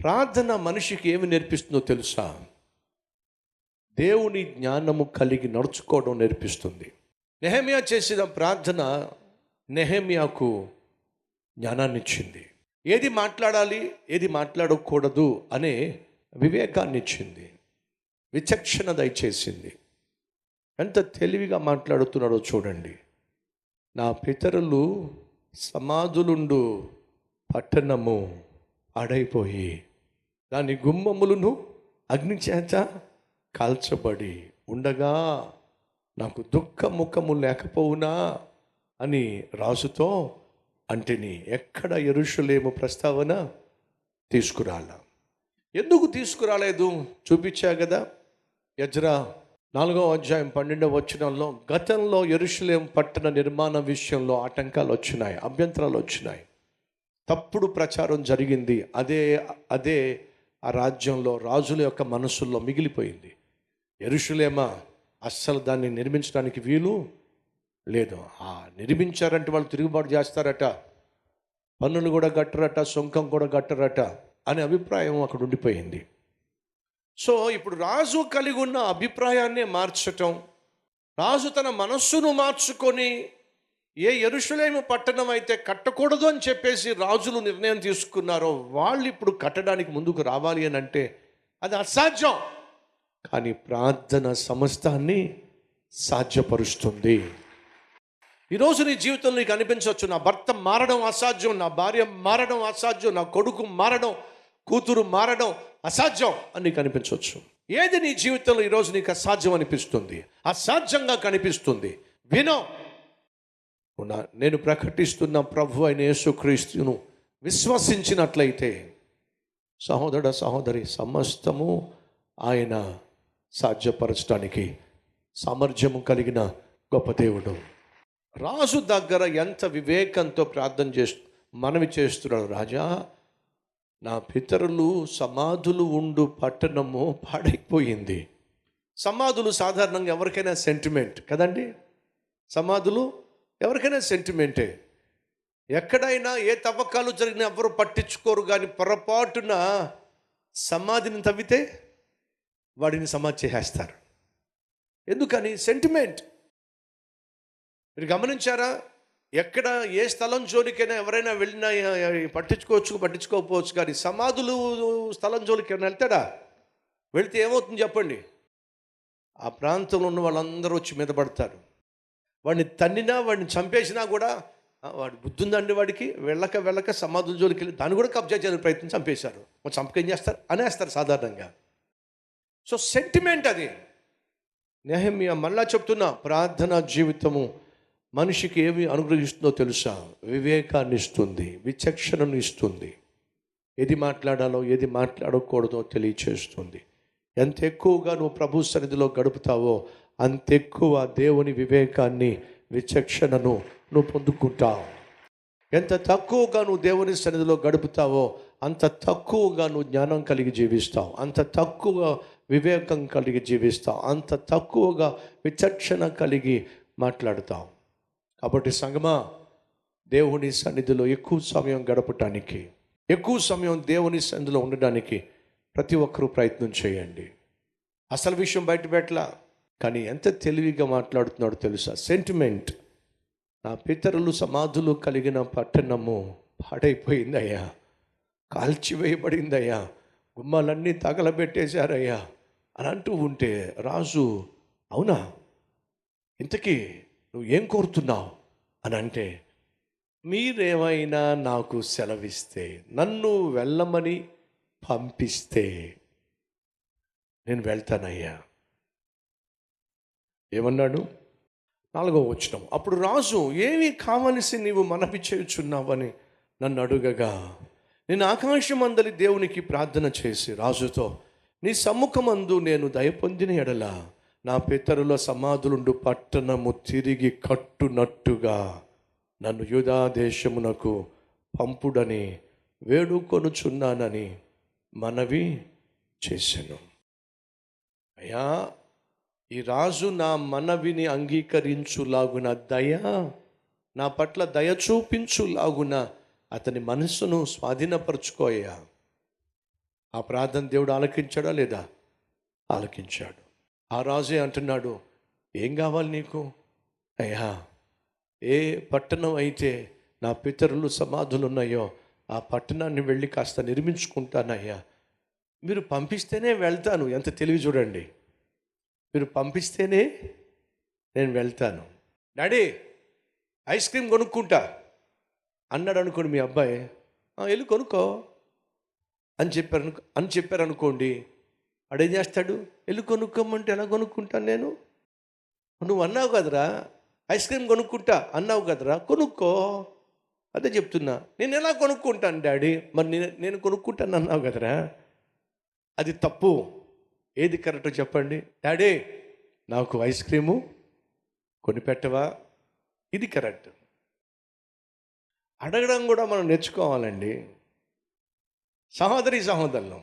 ప్రార్థన మనిషికి ఏమి నేర్పిస్తుందో తెలుసా? దేవుని జ్ఞానము కలిగి నడుచుకోవడం నేర్పిస్తుంది. నెహెమ్యా చేసిన ప్రార్థన నెహెమ్యాకు జ్ఞానాన్ని ఇచ్చింది. ఏది మాట్లాడాలి, ఏది మాట్లాడకూడదు అనే వివేకాన్ని ఇచ్చింది, విచక్షణ దయచేసింది. ఎంత తెలివిగా మాట్లాడుతున్నాడో చూడండి. నా పితరులు సమాధులుండు పట్టణము పాడైపోయి దాని గుమ్మములను అగ్ని చేత కాల్చబడి ఉండగా నాకు దుఃఖముఖము లేకపోవునా అని రాజుతో అంటేని ఎక్కడ యెరూషలేము ప్రస్తావన తీసుకురాలా. ఎందుకు తీసుకురాలేదు చూపించా కదా. ఎజ్రా 4వ అధ్యాయం 12వ వచనంలో గతంలో యెరూషలేము పట్టణ నిర్మాణ విషయంలో ఆటంకాలు వచ్చినాయి, అభ్యంతరాలు వచ్చినాయి, తప్పుడు ప్రచారం జరిగింది. అదే ఆ రాజ్యంలో రాజుల యొక్క మనసుల్లో మిగిలిపోయింది. యెరూషలేమా అస్సలు దాన్ని నిర్మించడానికి వీలు లేదు. నిర్మించారంటే వాళ్ళు తిరుగుబాటు చేస్తారట, పన్నులు కూడా కట్టరట, సుంకం కూడా కట్టరట అనే అభిప్రాయం అక్కడ ఉండిపోయింది. సో ఇప్పుడు రాజు కలిగి ఉన్న అభిప్రాయాన్నే మార్చటం, రాజు తన మనస్సును మార్చుకొని ఏ యెరూషలేము పట్టణం అయితే కట్టకూడదు అని చెప్పేసి రాజులు నిర్ణయం తీసుకున్నారో వాళ్ళు ఇప్పుడు కట్టడానికి ముందుకు రావాలి అని అంటే అది అసాధ్యం. కానీ ప్రార్థన సమస్తాన్ని సాధ్యపరుస్తుంది. ఈరోజు నీ జీవితంలో నీకు అనిపించవచ్చు, నా భర్త మారడం అసాధ్యం, నా భార్య మారడం అసాధ్యం, నా కొడుకు మారడం, కూతురు మారడం అసాధ్యం అని నీకు అనిపించవచ్చు. ఏది నీ జీవితంలో ఈరోజు నీకు అసాధ్యం అనిపిస్తుంది, అసాధ్యంగా కనిపిస్తుంది, వినో. నేను ప్రకటిస్తున్న ప్రభు అయిన యేసుక్రీస్తును విశ్వసించినట్లయితే సహోదర సహోదరి, సమస్తము ఆయన సాధ్యపరచడానికి సామర్థ్యము కలిగిన గొప్ప దేవుడు. రాజు దగ్గర ఎంత వివేకంతో ప్రార్థన మనవి చేస్తున్నాడు. రాజా, నా పితరులు సమాధులు ఉండు పట్టణము పాడైపోయింది. సమాధులు సాధారణంగా ఎవరికైనా సెంటిమెంట్ కదండి. సమాధులు ఎవరికైనా సెంటిమెంటే. ఎక్కడైనా ఏ తవ్వకాలు జరిగినా ఎవరు పట్టించుకోరు. కానీ పొరపాటున సమాధిని తవ్వితే వాడిని సమాధి చేసేస్తారు. ఎందుకని? సెంటిమెంట్. మీరు గమనించారా? ఎక్కడ ఏ స్థలం జోలికైనా ఎవరైనా వెళ్ళినా పట్టించుకోవచ్చు, కానీ సమాధులు స్థలం జోలికి ఏమైనా వెళ్తాడా? వెళితే ఏమవుతుంది చెప్పండి? ఆ ప్రాంతంలో ఉన్న వాళ్ళందరూ వచ్చి మీద పడతారు. వాడిని తన్నినా, వాడిని చంపేసినా కూడా వాడు బుద్ధి ఉందండి వాడికి, వెళ్ళక సమాధుల జోలికి వెళ్ళి దాన్ని కూడా కబ్జా చేయడానికి ప్రయత్నం చంపేశారు. చంపకేం చేస్తారు? అనేస్తారు సాధారణంగా. సో సెంటిమెంట్ అది. నెహెమ్యా మళ్ళా చెప్తున్నా, ప్రార్థనా జీవితము మనిషికి ఏమి అనుగ్రహిస్తుందో తెలుసా? వివేకాన్ని ఇస్తుంది, విచక్షణను ఇస్తుంది, ఏది మాట్లాడాలో ఏది మాట్లాడకూడదో తెలియచేస్తుంది. ఎంత ఎక్కువగా నువ్వు ప్రభు సన్నిధిలో గడుపుతావో అంత ఎక్కువ దేవుని వివేకాన్ని, విచక్షణను నువ్వు పొందుకుంటావు. ఎంత తక్కువగా నువ్వు దేవుని సన్నిధిలో గడుపుతావో అంత తక్కువగా నువ్వు జ్ఞానం కలిగి జీవిస్తావు, అంత తక్కువ వివేకం కలిగి జీవిస్తావు, అంత తక్కువగా విచక్షణ కలిగి మాట్లాడుతావు. కాబట్టి సంగమా, దేవుని సన్నిధిలో ఎక్కువ సమయం గడపటానికి, ఎక్కువ సమయం దేవుని సన్నిధిలో ఉండడానికి ప్రతి ఒక్కరూ ప్రయత్నం చేయండి. అసలు విషయం బయట పెట్టలా, కానీ ఎంత తెలివిగా మాట్లాడుతున్నాడో తెలుసా? సెంటిమెంట్. నా పితరులు సమాధులు కలిగిన పట్టణము పాడైపోయిందయ్యా, కాల్చివేయబడిందయ్యా, గుమ్మాలన్నీ తగలబెట్టేశారయ్యా అని అంటూ ఉంటే రాజు, అవునా, ఇంతకీ నువ్వు ఏం కోరుతున్నావు అని అంటే, మీరేమైనా నాకు సెలవిస్తే, నన్ను వెళ్ళమని పంపిస్తే నేను వెళ్తానయ్యా. ఏమన్నాడు? 4వ వచనం. అప్పుడు రాజు, ఏమి కావలసి నీవు మనవి చేయుచున్నావని నన్ను అడుగగా, నేను ఆకాశమందలి దేవునికి ప్రార్థన చేసి రాజుతో, నీ సమ్ముఖమందు నేను దయ పొందిన ఎడల నా పితరుల సమాధులుండు పట్టణము తిరిగి కట్టునట్టుగా నన్ను యూదా దేశమునకు పంపుడని వేడుకొనుచున్నానని మనవి చేశాను. అయ్యా, ఈ రాజు నా మనవిని అంగీకరించులాగున నా పట్ల దయ చూపించులాగున అతని మనసును స్వాధీనపరచుకోయ్యా. ఆ ప్రార్థన దేవుడు ఆలకించాడా లేదా? ఆలకించాడు. ఆ రాజే అంటున్నాడు, ఏం కావాలి నీకు? అయ్యా, ఏ పట్టణం అయితే నా పితరులు సమాధులు ఉన్నాయో ఆ పట్టణాన్ని వెళ్ళి కాస్త నిర్మించుకుంటానయ్యా. మీరు పంపిస్తేనే వెళ్తాను. ఎంత తెలివి చూడండి. మీరు పంపిస్తేనే నేను వెళ్తాను. డాడీ, ఐస్ క్రీమ్ కొనుక్కుంటా అన్నాడు అనుకోండి మీ అబ్బాయి, వెళ్ళి కొనుక్కో అని చెప్పారనుకోండి. వాడేం చేస్తాడు? వెళ్ళి కొనుక్కోమంటే ఎలా కొనుక్కుంటాను నేను? నువ్వు అన్నావు కదరా ఐస్ క్రీమ్ కొనుక్కుంటా అన్నావు కదరా, కొనుక్కో. అదే చెప్తున్నా. నేను ఎలా కొనుక్కుంటాను డాడీ? మరి నేను కొనుక్కుంటాను అన్నావు కదరా. అది తప్పు. ఏది కరెక్ట్ చెప్పండి? డాడీ, నాకు ఐస్ క్రీము కొనిపెట్టవా? ఇది కరెక్ట్. అడగడం కూడా మనం నేర్చుకోవాలండి. సహోదరులు,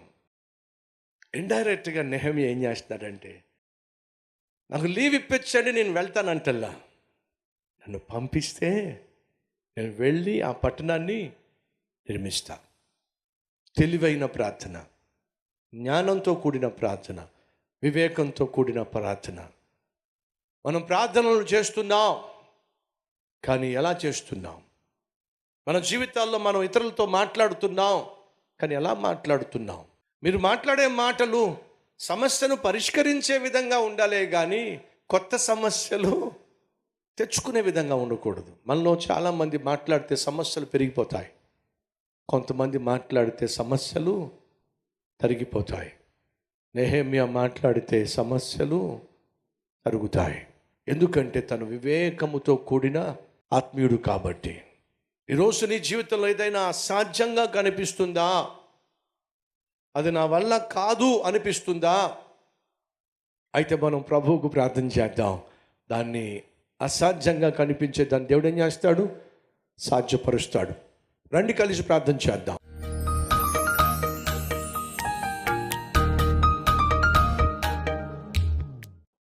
ఇండైరెక్ట్గా నెహెమ్యా ఏం చేస్తున్నాడంటే, నాకు లీవ్ ఇప్పించండి నేను వెళ్తానంటల్లా, నన్ను పంపిస్తే నేను వెళ్ళి ఆ పట్టణాన్ని నిర్మిస్తా. తెలివైన ప్రార్థన, జ్ఞానంతో కూడిన ప్రార్థన, వివేకంతో కూడిన ప్రార్థన. మనం ప్రార్థనలు చేస్తున్నాం, కానీ ఎలా చేస్తున్నాం? మన జీవితాల్లో మనం ఇతరులతో మాట్లాడుతున్నాం, కానీ ఎలా మాట్లాడుతున్నాం? మీరు మాట్లాడే మాటలు సమస్యను పరిష్కరించే విధంగా ఉండాలే కానీ కొత్త సమస్యలు తెచ్చుకునే విధంగా ఉండకూడదు. మనలో చాలామంది మాట్లాడితే సమస్యలు పెరిగిపోతాయి, కొంతమంది మాట్లాడితే సమస్యలు తరిగిపోతాయి. నెహెమ్యా మాట్లాడితే సమస్యలు తరుగుతాయి. ఎందుకంటే తను వివేకముతో కూడిన ఆత్మీయుడు కాబట్టి. ఈరోజు నీ జీవితంలో ఏదైనా అసాధ్యంగా కనిపిస్తుందా? అది నా వల్ల కాదు అనిపిస్తుందా? అయితే మనం ప్రభువుకు ప్రార్థన చేద్దాం. దాన్ని అసాధ్యంగా కనిపించే దాన్ని దేవుడు ఏం చేస్తాడు? సాధ్యపరుస్తాడు. రండి కలిసి ప్రార్థన చేద్దాం.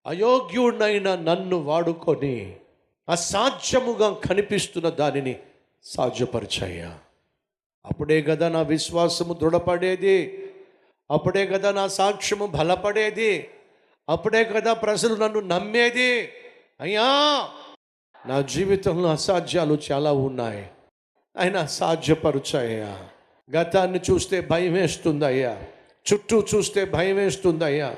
అయోగ్యుడైన నన్ను వాడుకొని అసాధ్యముగా కనిపిస్తున్న దానిని సాధ్యపరిచాయ్యా. అప్పుడే కదా నా విశ్వాసము దృఢపడేది, అప్పుడే కదా నా సాక్ష్యము బలపడేది, అప్పుడే కదా ప్రజలు నన్ను నమ్మేది. అయ్యా, నా జీవితంలో అసాధ్యాలు చాలా ఉన్నాయి, అయినా సాధ్యపరుచాయ్యా. గతాన్ని చూస్తే భయం వేస్తుందయ్యా, చుట్టూ చూస్తే భయం వేస్తుందయ్యా.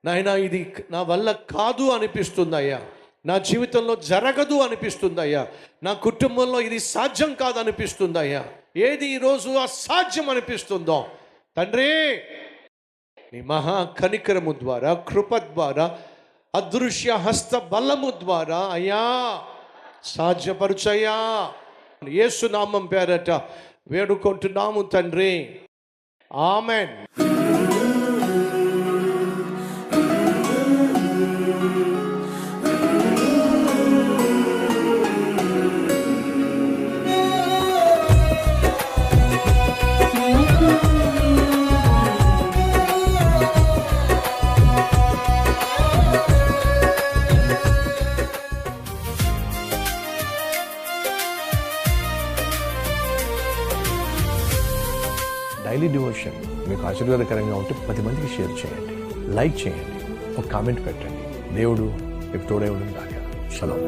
నాయనా, ఇది నా వల్ల కాదు అనిపిస్తుందయ్యా, నా జీవితంలో జరగదు అనిపిస్తుందయ్యా, నా కుటుంబంలో ఇది సాధ్యం కాదు అనిపిస్తుందయ్యా. ఏది ఈరోజు అసాధ్యం అనిపిస్తుందో తండ్రి, నీ మహా కనికరము ద్వారా, కృప ద్వారా, అదృశ్య హస్త బలము ద్వారా అయ్యా సాధ్యపరుచయ్యా. యేసు నామం పేరట వేడుకుంటున్నాము తండ్రి, ఆమెన్. డైలీ డివోషన్ మీకు ఆశీర్వాదకరంగా ఉంటే 10 మందికి షేర్ చేయండి, లైక్ చేయండి, ఒక కామెంట్ పెట్టండి. దేవుడు మీకు తోడై ఉండును గాక. షలోమ్.